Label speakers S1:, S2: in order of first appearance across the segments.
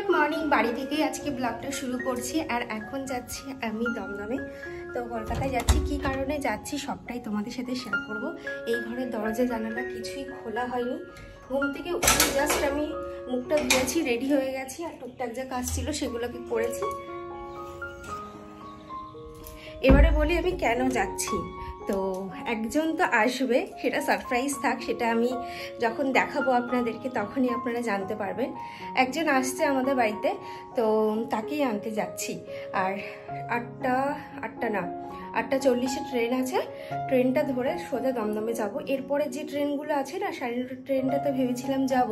S1: Good morning. বাড়ি থেকেই আজকে ব্লগটা শুরু করছি। আর এখন যাচ্ছি আমি দমদমে। তো কলকাতায় যাচ্ছি, কি কারণে যাচ্ছি সবটাই তোমাদের সাথে শেয়ার করব। এই ঘরের দরজা জানালা কিছুই খোলা হয়নি। ঘুম থেকে উঠে জাস্ট আমি মুখটা ধুয়েছি, রেডি হয়ে গেছি, আর টুকটাক যা কাজ ছিল সেগুলোকে করেছি। এবারে বলি আমি কেন যাচ্ছি। তো একজন তো আসবে, সেটা সারপ্রাইজ থাক, সেটা আমি যখন দেখাবো আপনাদেরকে তখনই আপনারা জানতে পারবেন। একজন আসছে আমাদের বাড়িতে, তো তাকেই আনতে যাচ্ছি। আর 8:40-এ ট্রেন আছে। ট্রেনটা ধরে সোজা দমদমে যাব। এরপরে যে ট্রেনগুলো আছে না, 9:30 ট্রেনটা তো ভেবেছিলাম যাব,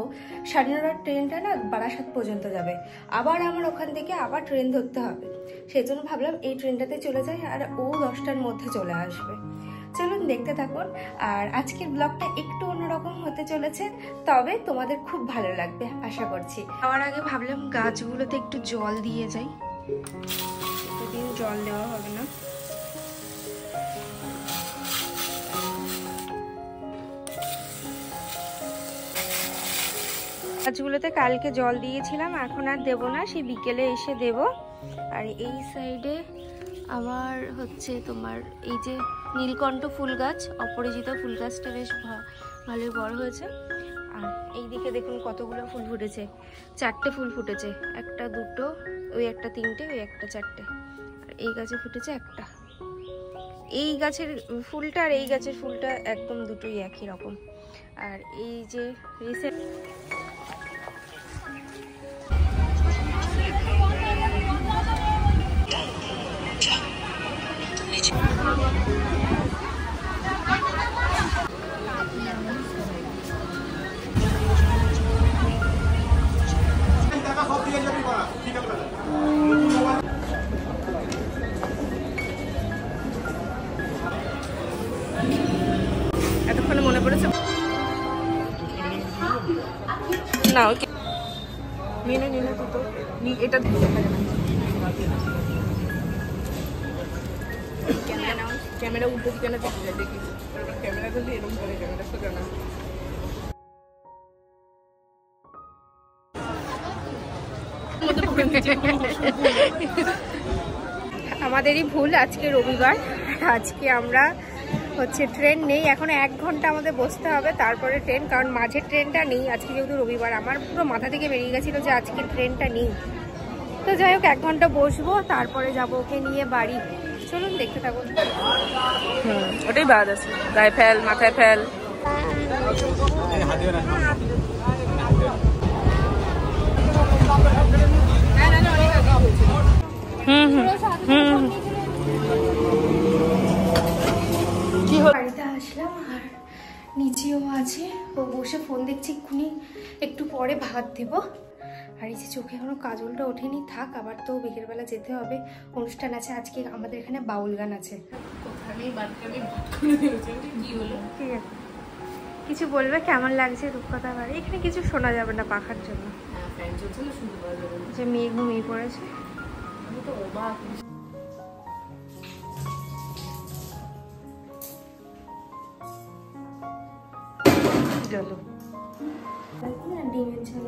S1: 9:30 ট্রেনটা না বারাসাত পর্যন্ত যাবে। আবার আমার ওখান থেকে আবার ট্রেন ধরতে হবে। সেই জন্য ভাবলাম এই ট্রেনটাতে চলে যাই, আর ও 10টার মধ্যে চলে আসবে। চলুন দেখতে থাকুন। আর আজকের ব্লগটা একটু অন্যরকম হতে চলেছে, তবে তোমাদের খুব ভালো লাগবে আশা করছি। যাওয়ার আগে ভাবলাম গাছগুলোতে একটু জল দিয়ে যাই, এতদিন জল দেওয়া হবে না। গাছগুলোতে কালকে জল দিয়েছিলাম, এখন আর দেবো না, সেই বিকেলে এসে দেব। আর এই সাইডে আমার হচ্ছে তোমার এই যে নীলকণ্ঠ ফুল গাছ, অপরাজিতা ফুল গাছটা বেশ ভালোই বড় হয়েছে। আর এই দিকে দেখুন কতগুলো ফুল ফুটেছে, 4টে ফুল ফুটেছে, একটা দুটো, ওই একটা 3টে, ওই একটা 4টে। আর এই গাছে ফুটেছে একটা। এই গাছের ফুলটা আর এই গাছের ফুলটা একদম দুটোই একই রকম। আর এই যে রিসেন্ট এতক্ষণে মনে পড়েছে না, ওকে নিয়ে নিয়ে তো এটা ক্যামেরা উল্টো দিকে না দেখি, ক্যামেরা ধরলে এরকম করে ক্যামেরা তো জানা। আমাদেরই ভুল, আজকে রবিবার, আজকে আমরা হচ্ছে ট্রেন নেই। এখন 1 ঘন্টা আমাদের বসতে হবে, তারপরে ট্রেন, কারণ মাঝের ট্রেনটা নেই আজকে, যেহেতু রবিবার। আমার পুরো মাথা থেকে বেরিয়ে গেছিলো যে আজকে ট্রেনটা নেই। তো যাই হোক, 1 ঘন্টা বসবো, তারপরে যাবো ওকে নিয়ে বাড়ি। চলুন দেখতে থাকুন। ওটাই বাদ আছে, গায়ে ফেল, মাথায় ফেল। বাড়িতে আসলাম, আর নিচেও আছে, ও বসে ফোন দেখছি। এক্ষুনি একটু পরে ভাত দেব। আর এই যে চোখে এখনো কাজলটা ওঠেনি, থাক, আবার তো বিকেলবেলা যেতে হবে, অনুষ্ঠান আছে আজকে আমাদের এখানে, বাউল গান আছে। কিছু বলবে, কেমন লাগছে রূপকথা বাড়ি? এখানে কিছু শোনা যাবে না পাখার জন্য, যে মেয়ে ঘুমিয়ে পড়েছে। চলো ডিমের ঝোল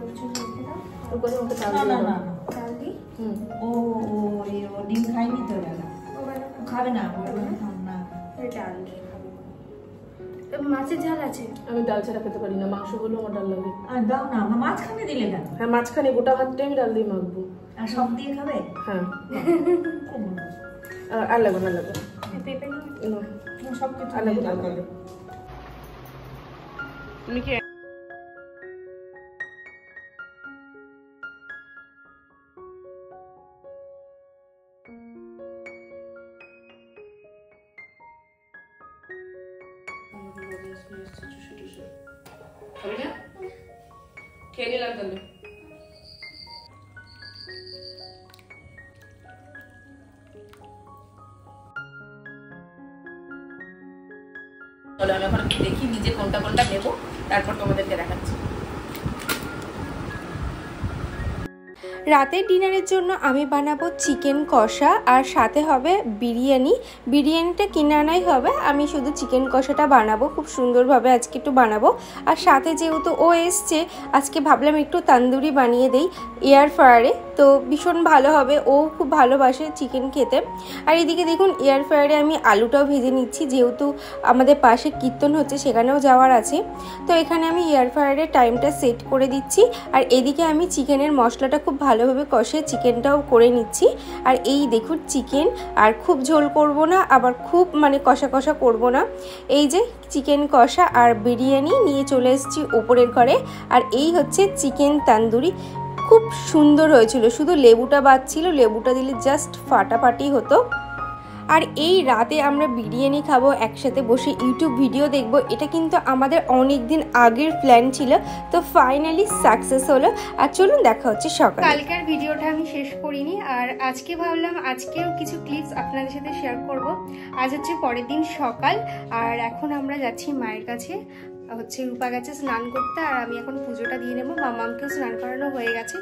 S2: ডিম খাইনি তো, খাবে না,
S1: ডাল দিয়ে খাবো। মাছের ঝাল আছে,
S3: আমি ডাল ছাড়া খেতে পারি না, মাংস হলেও আমার ডাল লাগে।
S2: আর দাও না, মাঝখানে দিলে কেন?
S3: হ্যাঁ, মাঝখানে গোটা ভাতটা আমি ডাল দিয়ে মাখবো।
S2: আর সব দিয়ে খাবে?
S3: হ্যাঁ, আর লাগবে না, লাগবে
S1: পেঁপে
S2: সব কিছু
S3: আর লাগবে, ডাল লাগবে। তুমি কি খেয়ে নিলাম তাহলে। চলো আমি এখন দেখি নিজে কোনটা কোনটা নেবো, তারপর তোমাদেরকে দেখাচ্ছি।
S1: রাতের ডিনারের জন্য আমি বানাবো চিকেন কষা আর সাথে হবে বিরিয়ানি। বিরিয়ানিটা কিনে আনাই হবে, আমি শুধু চিকেন কষাটা বানাবো, খুব সুন্দরভাবে আজকে একটু বানাবো। আর সাথে যেহেতু ও এসছে, আজকে ভাবলাম একটু তান্দুরি বানিয়ে দেই এয়ার ফ্রায়ারে, তো ভীষণ ভালো হবে, ও খুব ভালোবাসে চিকেন খেতে। আর এদিকে দেখুন এয়ার ফ্রায়ারে আমি আলুটাও ভেজে নিচ্ছি, যেহেতু আমাদের পাশে কীর্তন হচ্ছে সেখানেও যাওয়ার আছে। তো এখানে আমি এয়ার ফ্রায়ারে টাইমটা সেট করে দিচ্ছি, আর এদিকে আমি চিকেনের মশলাটা খুব ভালোভাবে কষে চিকেনটাও করে নিচ্ছি। আর এই দেখুন চিকেন, আর খুব ঝোল করব না, আবার খুব মানে কষা কষা করব না। এই যে চিকেন কষা আর বিরিয়ানি নিয়ে চলে এসেছি ওপরের ঘরে। আর এই হচ্ছে চিকেন তান্দুরি, খুব সুন্দর হয়েছিল, শুধু লেবুটা বাদ ছিল, লেবুটা দিলে জাস্ট ফাটাফাটি হতো। আর এই রাতে আমরা বিরিয়ানি খাবো, একসাথে বসে ইউটিউব ভিডিও দেখব, এটা কিন্তু আমাদের অনেক দিন আগের প্ল্যান ছিল, তো ফাইনালি সাকসেস হলো। আর চলুন দেখা হচ্ছে সকালে। কালকের ভিডিওটা আমি শেষ করিনি, আর আজকে ভাবলাম আজকেও কিছু ক্লিপস আপনাদের সাথে শেয়ার করব। আজ হচ্ছে পরের দিন সকাল, আর এখন আমরা যাচ্ছি মায়ের কাছে, হচ্ছে রূপা গেছে স্নান করতে, আর আমি এখন পুজোটা দিয়ে নেবো। মামামকেও স্নান করানো হয়ে গেছে,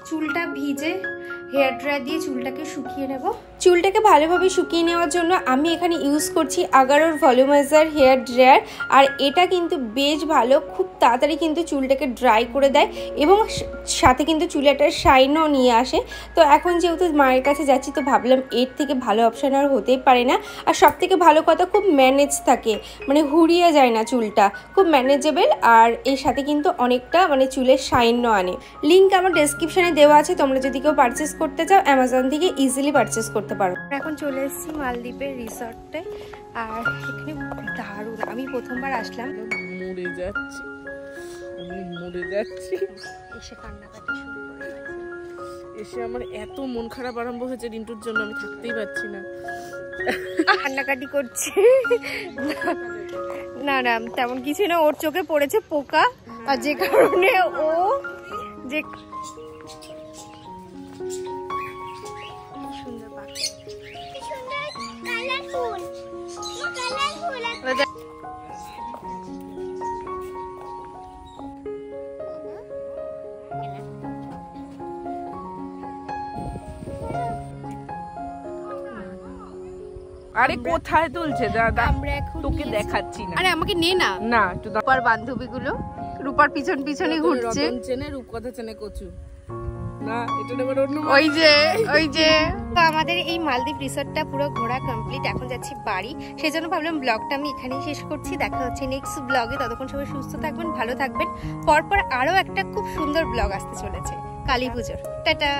S1: চুলটা ভিজে হেয়ার ড্রায়ার দিয়ে চুলটাকে শুকিয়ে নেব। চুলটাকে ভালোভাবে শুকিয়ে নেওয়ার জন্য আমি এখানে ইউজ করছি আগারোর ভলিউমাইজার হেয়ার ড্রায়ার। আর এটা কিন্তু বেশ ভালো, খুব তাড়াতাড়ি কিন্তু চুলটাকে ড্রাই করে দেয় এবং সাথে কিন্তু চুলে একটা শাইনও নিয়ে আসে। তো এখন যেহেতু মায়ের কাছে যাচ্ছি, তো ভাবলাম এর থেকে ভালো অপশান আর হতেই পারে না। আর সব থেকে ভালো কথা, খুব ম্যানেজ থাকে, মানে হুড়িয়ে যায় না চুলটা, খুব ম্যানেজেবল। আর এর সাথে কিন্তু অনেকটা মানে চুলের শাইনও আনে। লিঙ্ক আমার ডেসক্রিপশনে দেওয়া আছে, তোমরা যদি কেউ পারচেস করতে চাও অ্যামাজন থেকে ইজিলি পারচেস করতে পারো। এখন চলে এসেছি মালদ্বীপের রিসর্টে, আর এখানে দারুণ, আমি প্রথমবার আসলাম।
S3: মরে যাচ্ছি, আমি মরে যাচ্ছি।
S1: এসে কান্নাকাটি শুরু করে গেছে।
S3: এসে আমার এত মন খারাপ আরম্ভ হয়েছে রিন্টুর জন্য, আমি থাকতেই পারছি না,
S1: কান্নাকাটি করছে। না না তেমন কিছু না, ওর চোখে পড়েছে পোকা, আর যে কারণে ও যে সুন্দর পাখি,
S3: আরে কোথায় তুলছে দাদা,
S1: আমরা এখন
S3: তোকে দেখাচ্ছি না।
S1: আরে আমাকে নে না,
S3: না একটু
S1: রূপার বান্ধবীগুলো রূপার পিছন পিছনে ঘুরছে।
S3: রতন চেনে রূপকথা চেনে কচু না, এটা আবার অন্য।
S1: ওই যে তো আমাদের এই মালদ্বীপ রিসর্টটা পুরো ঘোরা কমপ্লিট, এখন যাচ্ছি বাড়ি। সেজন্য ভাবলাম ব্লগটা আমি এখানেই শেষ করছি, দেখা হচ্ছে নেক্সট ব্লগে। ততক্ষণ সবাই সুস্থ থাকবেন, ভালো থাকবেন। পরপর আরো একটা খুব সুন্দর ব্লগ আসতে চলেছে কালী পুজোর। টাটা।